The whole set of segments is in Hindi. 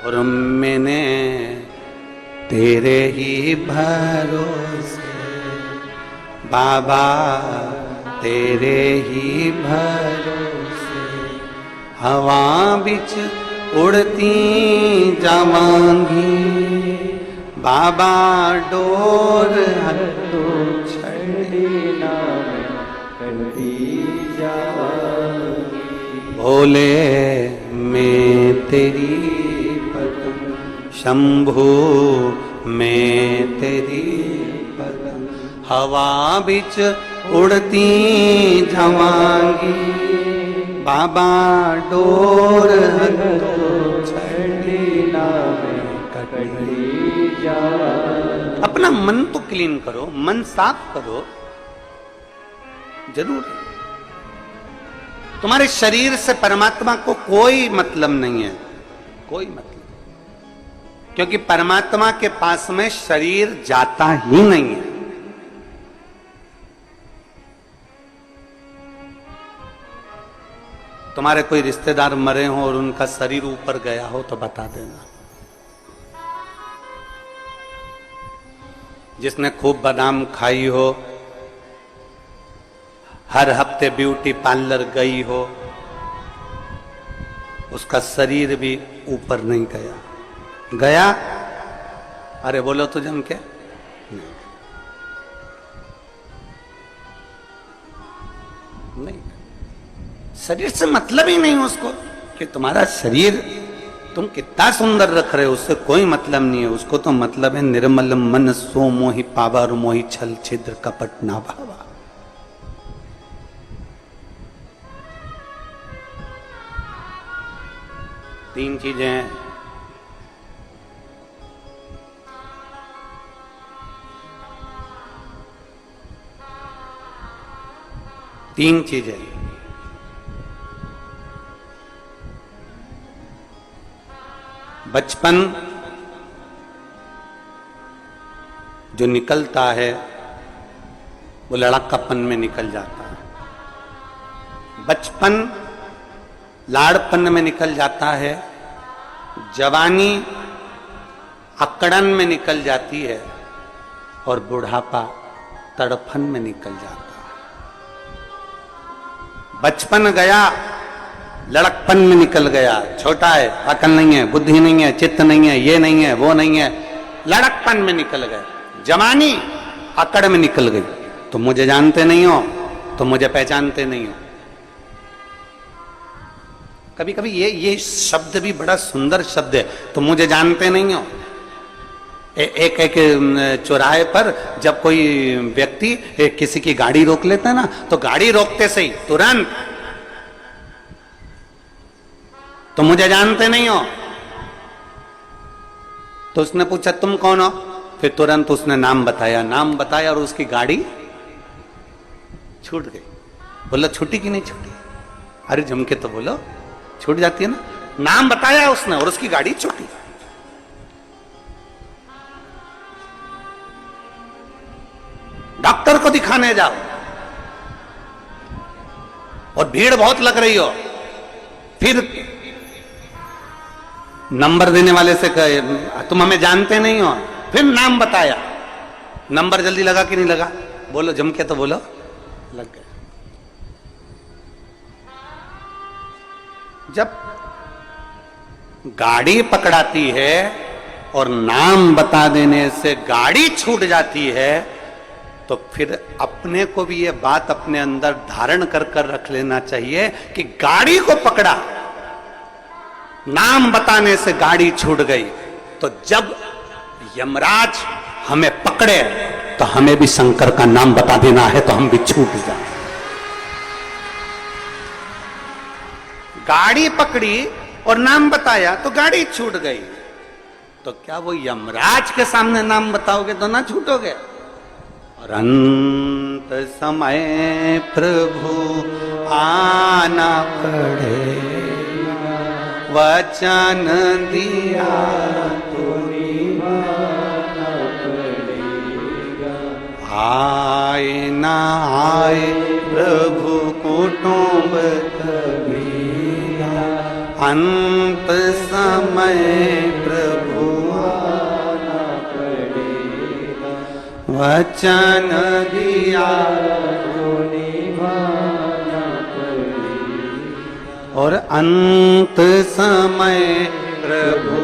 और मैंने तेरे ही भरोसे बाबा, तेरे ही भरोसे हवा बिच उड़ती जावांगी बाबा, डोर हटो छड़ी ना करती जावांगी। भोले मैं तेरी पतंग, शंभू मैं तेरी पतंग, हवा बिच उड़ती जावांगी बाबा, डोर हटो छड़ी ना कटती जावांगी। अपना मन तो क्लीन करो, मन साफ करो। जरूर तुम्हारे शरीर से परमात्मा को कोई मतलब नहीं है, कोई मतलब, क्योंकि परमात्मा के पास में शरीर जाता ही नहीं है। तुम्हारे कोई रिश्तेदार मरे हो और उनका शरीर ऊपर गया हो तो बता देना। जिसने खूब बादाम खाई हो, हर हफ्ते ब्यूटी पार्लर गई हो, उसका शरीर भी ऊपर नहीं गया। गया? अरे बोलो तो जम के नहीं। शरीर से मतलब ही नहीं उसको कि तुम्हारा शरीर तुम कितना सुंदर रख रहे हो, उससे कोई मतलब नहीं है। उसको तो मतलब है निर्मल मन सो मोहि पावा, मोहि छल छिद्र कपट ना भावा। तीन चीजें हैं। तीन चीजें, बचपन जो निकलता है वो लड़कापन में निकल जाता है। बचपन लाड़पन में निकल जाता है, जवानी अकड़न में निकल जाती है और बुढ़ापा तड़फन में निकल जाता है। बचपन गया, लड़कपन में निकल गया। छोटा है, अकल नहीं है, बुद्धि नहीं है, चित्त नहीं है, ये नहीं है, वो नहीं है, लड़कपन में निकल गए। जवानी अकड़ में निकल गई। तुम मुझे जानते नहीं हो, तुम मुझे पहचानते नहीं हो। कभी कभी ये शब्द भी बड़ा सुंदर शब्द है, तुम मुझे जानते नहीं हो। एक चौराहे पर जब कोई व्यक्ति किसी की गाड़ी रोक लेता है ना, तो गाड़ी रोकते से ही तुरंत तुम मुझे जानते नहीं हो। तो उसने पूछा तुम कौन हो, फिर तुरंत उसने नाम बताया और उसकी गाड़ी छूट गई। बोला छूटी कि नहीं छूटी? अरे जम के तो बोलो, छूट जाती है ना। नाम बताया उसने और उसकी गाड़ी छूटी। डॉक्टर को दिखाने जाओ और भीड़ बहुत लग रही हो, फिर नंबर देने वाले से कहे तुम हमें जानते नहीं हो, फिर नाम बताया। नंबर जल्दी लगा कि नहीं लगा? बोलो जम के तो बोलो, लग गया। जब गाड़ी पकड़ाती है और नाम बता देने से गाड़ी छूट जाती है, तो फिर अपने को भी ये बात अपने अंदर धारण कर रख लेना चाहिए कि गाड़ी को पकड़ा, नाम बताने से गाड़ी छूट गई। तो जब यमराज हमें पकड़े तो हमें भी शंकर का नाम बता देना है, तो हम भी छूट जाए। गाड़ी पकड़ी और नाम बताया तो गाड़ी छूट गई, तो क्या वो यमराज के सामने नाम बताओगे तो ना छूटोगे? और अंत समय प्रभु आना पड़ेगा, वचन दिया तो निभाना पड़ेगा। आए ना आए प्रभु कुटुंब कबीरा, अंत समय वचन दिया और अंत समय प्रभु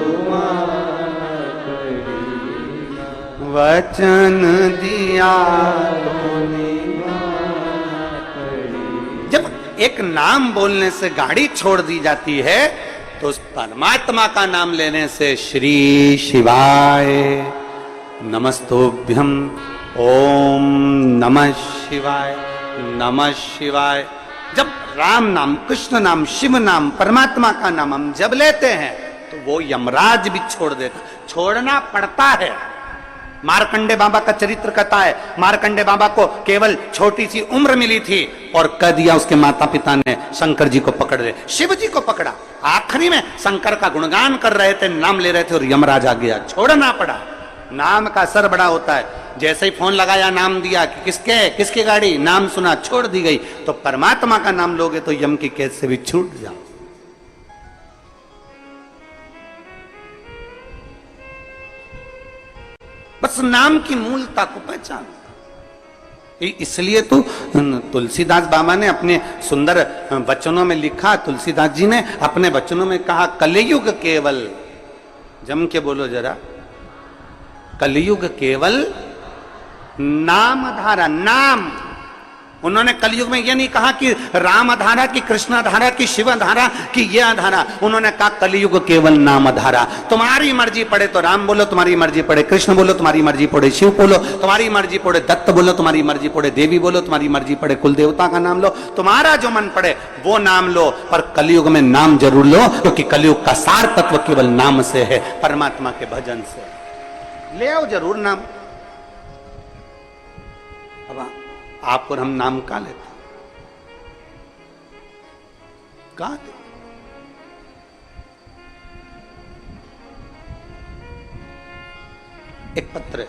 वचन दिया। जब एक नाम बोलने से गाड़ी छोड़ दी जाती है तो उस परमात्मा का नाम लेने से श्री शिवाय नमस्तुभ्यं ओम नमः शिवाय नमः शिवाय। जब राम नाम, कृष्ण नाम, शिव नाम, परमात्मा का नाम हम जब लेते हैं तो वो यमराज भी छोड़ देता, छोड़ना पड़ता है। मार्कंडे बाबा का चरित्र कहता है, मार्कंडे बाबा को केवल छोटी सी उम्र मिली थी और कह दिया उसके माता पिता ने शंकर जी को पकड़ ले, शिव जी को पकड़ा। आखिरी में शंकर का गुणगान कर रहे थे, नाम ले रहे थे और यमराज आ गया, छोड़ना पड़ा। नाम का असर बड़ा होता है। जैसे ही फोन लगाया, नाम दिया कि किसकी गाड़ी, नाम सुना, छोड़ दी गई। तो परमात्मा का नाम लोगे तो यम की कैद से भी छूट जाओ। बस नाम की मूलता को पहचान। इसलिए तो तुलसीदास बाबा ने अपने सुंदर वचनों में लिखा, तुलसीदास जी ने अपने वचनों में कहा, कलयुग केवल, जम के बोलो जरा, कलयुग केवल नाम धारा। नाम, उन्होंने कलयुग में यह नहीं कहा कि राम धारा की, कृष्ण धारा की, शिव धारा की, यह धारा। उन्होंने कहा कलयुग केवल नाम धारा। तुम्हारी मर्जी पड़े तो राम बोलो, तुम्हारी मर्जी पड़े कृष्ण बोलो, तुम्हारी मर्जी पड़े शिव बोलो, तुम्हारी मर्जी पड़े दत्त बोलो, तुम्हारी मर्जी पड़े देवी बोलो, तुम्हारी मर्जी पड़े कुल देवता का नाम लो, तुम्हारा जो मन पड़े वो नाम लो। पर कलयुग में नाम जरूर लो, क्योंकि कलयुग का सार तत्व केवल नाम से है, परमात्मा के भजन से। ले आओ जरूर नाम। अब आप और हम नाम का लेते, का दे? एक पत्र है,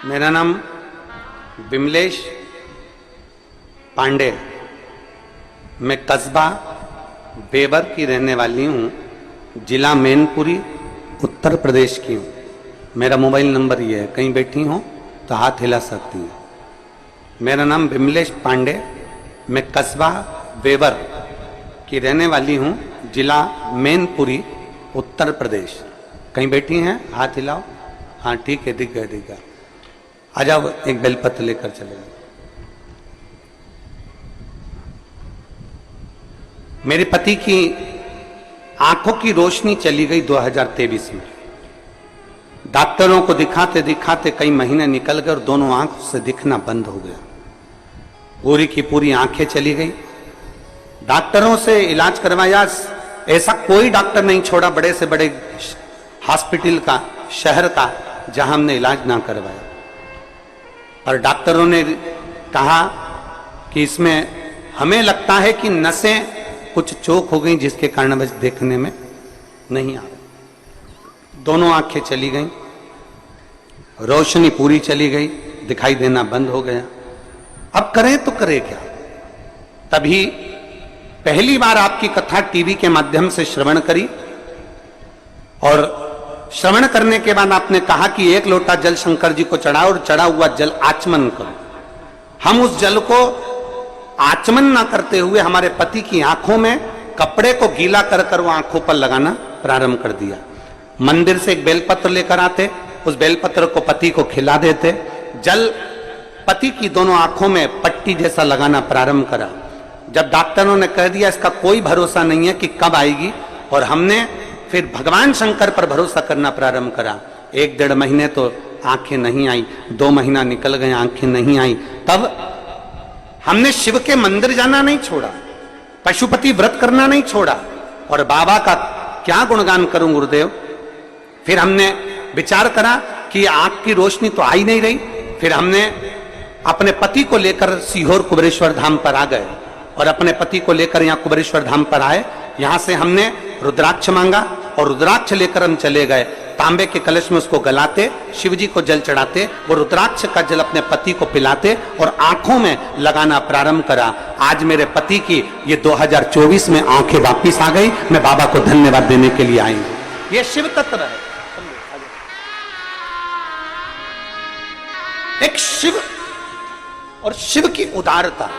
मेरा नाम विमलेश पांडे, मैं कस्बा बेवर की रहने वाली हूँ, जिला मैनपुरी, उत्तर प्रदेश की हूँ। मेरा मोबाइल नंबर ये है, कहीं बैठी हो तो हाथ हिला सकती हैं। मेरा नाम विमलेश पांडे, मैं कस्बा बेवर की रहने वाली हूँ, जिला मैनपुरी, उत्तर प्रदेश। कहीं बैठी हैं, हाथ हिलाओ। हाँ ठीक है, दिख गया। आ जाओ, एक बेलपत्र लेकर चले जाओ। मेरे पति की आंखों की रोशनी चली गई 2023 में। डॉक्टरों को दिखाते दिखाते कई महीने निकल गए और दोनों आंखों से दिखना बंद हो गया। पूरी की पूरी आंखें चली गई। डॉक्टरों से इलाज करवाया, ऐसा कोई डॉक्टर नहीं छोड़ा बड़े से बड़े हॉस्पिटल का, शहर का, जहां हमने इलाज ना करवाया। और डॉक्टरों ने कहा कि इसमें हमें लगता है कि नसें कुछ चोक हो गई, जिसके कारण बस देखने में नहीं आ रहा। दोनों आंखें चली गई, रोशनी पूरी चली गई, दिखाई देना बंद हो गया। अब करें तो करें क्या? तभी पहली बार आपकी कथा टीवी के माध्यम से श्रवण करी और श्रवण करने के बाद आपने कहा कि एक लोटा जल शंकर जी को चढ़ाओ और चढ़ा हुआ जल आचमन करो। हम उस जल को आचमन ना करते हुए हमारे पति की आंखों में कपड़े को गीला कर वो आंखों पर लगाना प्रारंभ कर दिया। मंदिर से एक बेलपत्र लेकर आते, उस बेलपत्र को पति को खिला देते, जल पति की दोनों आंखों में पट्टी जैसा लगाना प्रारंभ करा। जब डॉक्टरों ने कह दिया इसका कोई भरोसा नहीं है कि कब आएगी, और हमने फिर भगवान शंकर पर भरोसा करना प्रारंभ करा। 1-1.5 महीने तो आंखें नहीं आई, 2 महीना निकल गए, आंखें नहीं आई। तब हमने शिव के मंदिर जाना नहीं छोड़ा, पशुपति व्रत करना नहीं छोड़ा, और बाबा का क्या गुणगान करूं गुरुदेव। फिर हमने विचार करा कि आंख की रोशनी तो आ ही नहीं रही। फिर हमने अपने पति को लेकर सीहोर कुबेरेश्वर धाम पर आ गए और अपने पति को लेकर यहाँ कुबेरेश्वर धाम पर आए। यहाँ से हमने रुद्राक्ष मांगा और रुद्राक्ष लेकर हम चले गए। तांबे के कलश में उसको गलाते, शिव जी को जल चढ़ाते, वो रुद्राक्ष का जल अपने पति को पिलाते और आंखों में लगाना प्रारंभ करा। आज मेरे पति की ये 2024 में आंखें वापिस आ गई। मैं बाबा को धन्यवाद देने के लिए आई हूं। ये शिव तत्व है, एक शिव और शिव की उदारता।